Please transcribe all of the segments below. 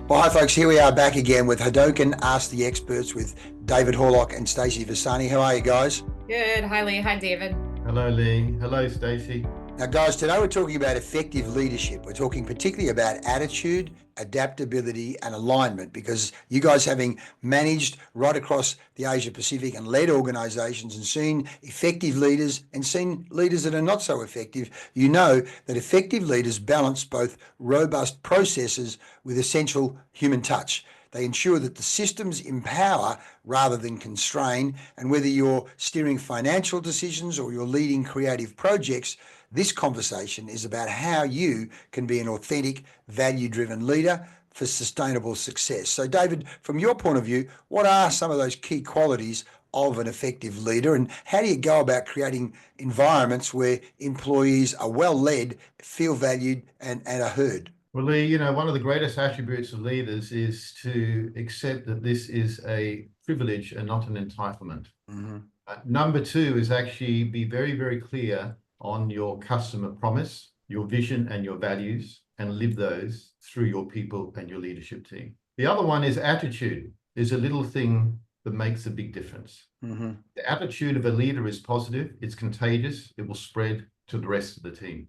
Well, hi folks, here we are back again with 𝗘𝗏𝗃𝗃 Ask the Experts with David Horlock and Stacey Varsani. How are you guys? Good. Hi, Leigh. Hi, David. Hello, Leigh. Hello, Stacey. Now guys, today we're talking about effective leadership. We're talking particularly about attitude, adaptability and alignment, because you guys, having managed right across the Asia Pacific and led organizations and seen effective leaders and seen leaders that are not so effective, you know that effective leaders balance both robust processes with essential human touch. They ensure that the systems empower rather than constrain, and whether you're steering financial decisions or you're leading creative projects, this conversation is about how you can be an authentic, value-driven leader for sustainable success. So David, from your point of view, what are some of those key qualities of an effective leader, and how do you go about creating environments where employees are well led, feel valued and are heard? Well, Leigh, one of the greatest attributes of leaders is to accept that this is a privilege and not an entitlement. Mm-hmm. Number two is actually be very, very clear on your customer promise, your vision and your values, and live those through your people and your leadership team. The other one is attitude. Is a little thing that makes a big difference. Mm-hmm. The attitude of a leader is positive, it's contagious, it will spread to the rest of the team.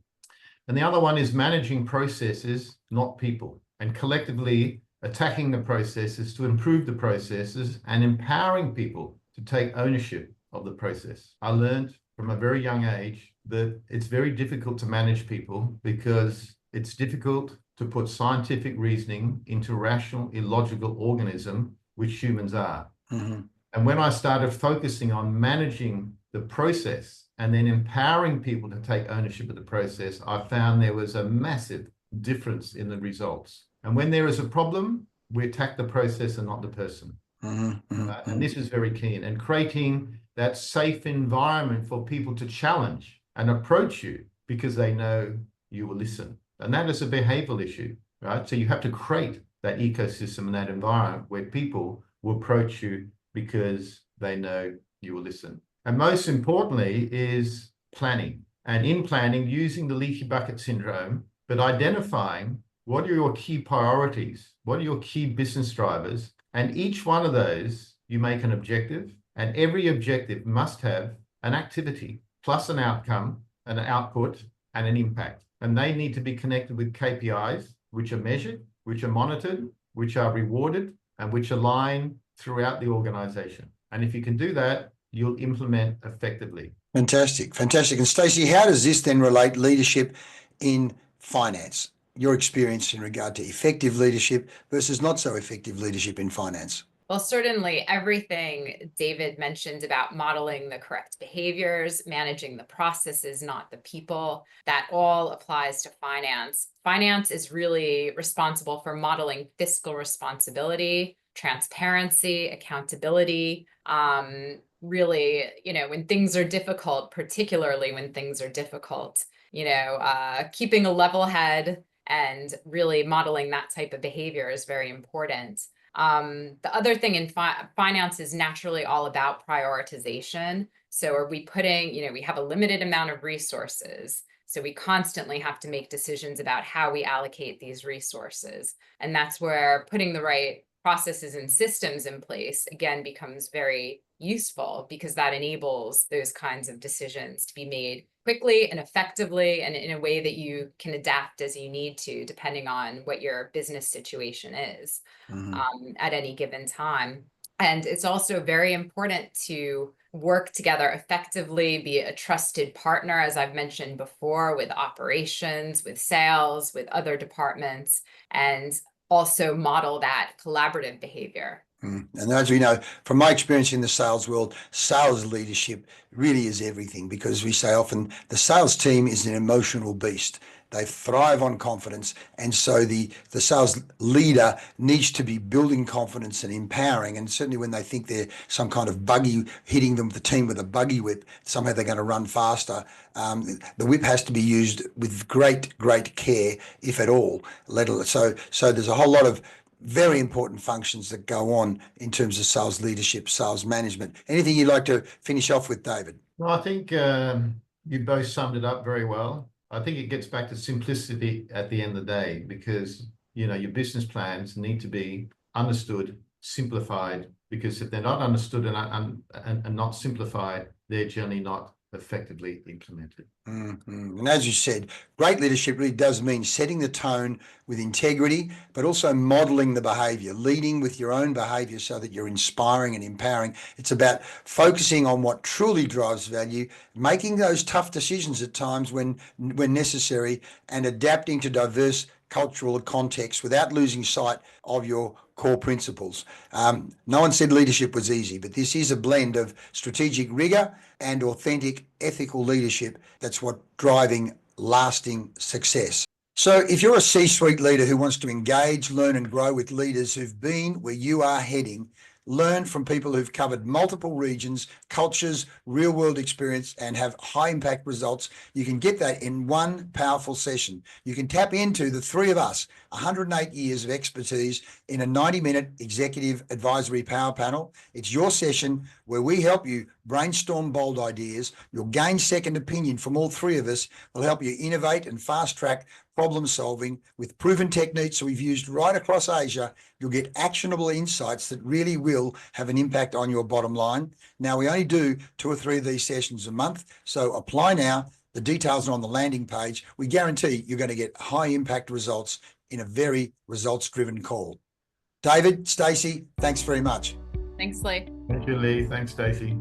And the other one is managing processes, not people, and collectively attacking the processes to improve the processes and empowering people to take ownership of the process. I learned from a very young age that it's very difficult to manage people because it's difficult to put scientific reasoning into rational, illogical organism, which humans are. Mm-hmm. And when I started focusing on managing the process and then empowering people to take ownership of the process, I found there was a massive difference in the results. And when there is a problem, we attack the process and not the person. Mm-hmm. And this is very key. And creating that safe environment for people to challenge and approach you because they know you will listen. And that is a behavioral issue, right? So you have to create that ecosystem and that environment where people will approach you because they know you will listen. And most importantly is planning. And in planning, using the leaky bucket syndrome, but identifying what are your key priorities, what are your key business drivers, and each one of those you make an objective, and every objective must have an activity plus an outcome, an output, and an impact. And they need to be connected with KPIs, which are measured, which are monitored, which are rewarded, and which align throughout the organization. And if you can do that, you'll implement effectively. Fantastic, fantastic. And Stacey, how does this then relate leadership in finance? Your experience in regard to effective leadership versus not so effective leadership in finance? Well, certainly everything David mentioned about modeling the correct behaviors, managing the processes, not the people, that all applies to finance. Finance is really responsible for modeling fiscal responsibility, transparency, accountability. Really, when things are difficult, particularly when things are difficult, keeping a level head and really modeling that type of behavior is very important. The other thing in finance is naturally all about prioritization. So are we putting, we have a limited amount of resources. So we constantly have to make decisions about how we allocate these resources. And that's where putting the right processes and systems in place, again, becomes very useful, because that enables those kinds of decisions to be made quickly and effectively and in a way that you can adapt as you need to, depending on what your business situation is at any given time. And it's also very important to work together effectively, be a trusted partner, as I've mentioned before, with operations, with sales, with other departments, and also model that collaborative behavior. And as we know, from my experience in the sales world, sales leadership really is everything, because we say often the sales team is an emotional beast. They thrive on confidence. And so the sales leader needs to be building confidence and empowering. And certainly when they think they're some kind of buggy, hitting them, the team with a buggy whip, somehow they're going to run faster. The whip has to be used with great, great care, if at all. So there's a whole lot of very important functions that go on in terms of sales leadership, sales management. Anything you'd like to finish off with, David? Well, I think you both summed it up very well. I think it gets back to simplicity at the end of the day, because you know, your business plans need to be understood, simplified, because if they're not understood and not simplified, they're generally not effectively implemented. And as you said, great leadership really does mean setting the tone with integrity, but also modeling the behavior, leading with your own behavior so that you're inspiring and empowering. It's about focusing on what truly drives value, making those tough decisions at times when necessary, and adapting to diverse cultural context without losing sight of your core principles. No one said leadership was easy, but this is a blend of strategic rigor and authentic ethical leadership that's what driving lasting success. So if you're a C-suite leader who wants to engage, learn and grow with leaders who've been where you are heading, learn from people who've covered multiple regions, cultures, real world experience, and have high impact results, you can get that in one powerful session. You can tap into the three of us, 108 years of expertise in a 90-minute executive advisory power panel. It's your session where we help you brainstorm bold ideas. You'll gain second opinion from all three of us. We'll help you innovate and fast track problem solving with proven techniques that we've used right across Asia. You'll get actionable insights that really will have an impact on your bottom line. Now, we only do 2 or 3 of these sessions a month, so apply now. The details are on the landing page. We guarantee you're going to get high impact results in a very results-driven call. David, Stacey, thanks very much. Thanks, Leigh. Thank you, Leigh. Thanks, Stacey.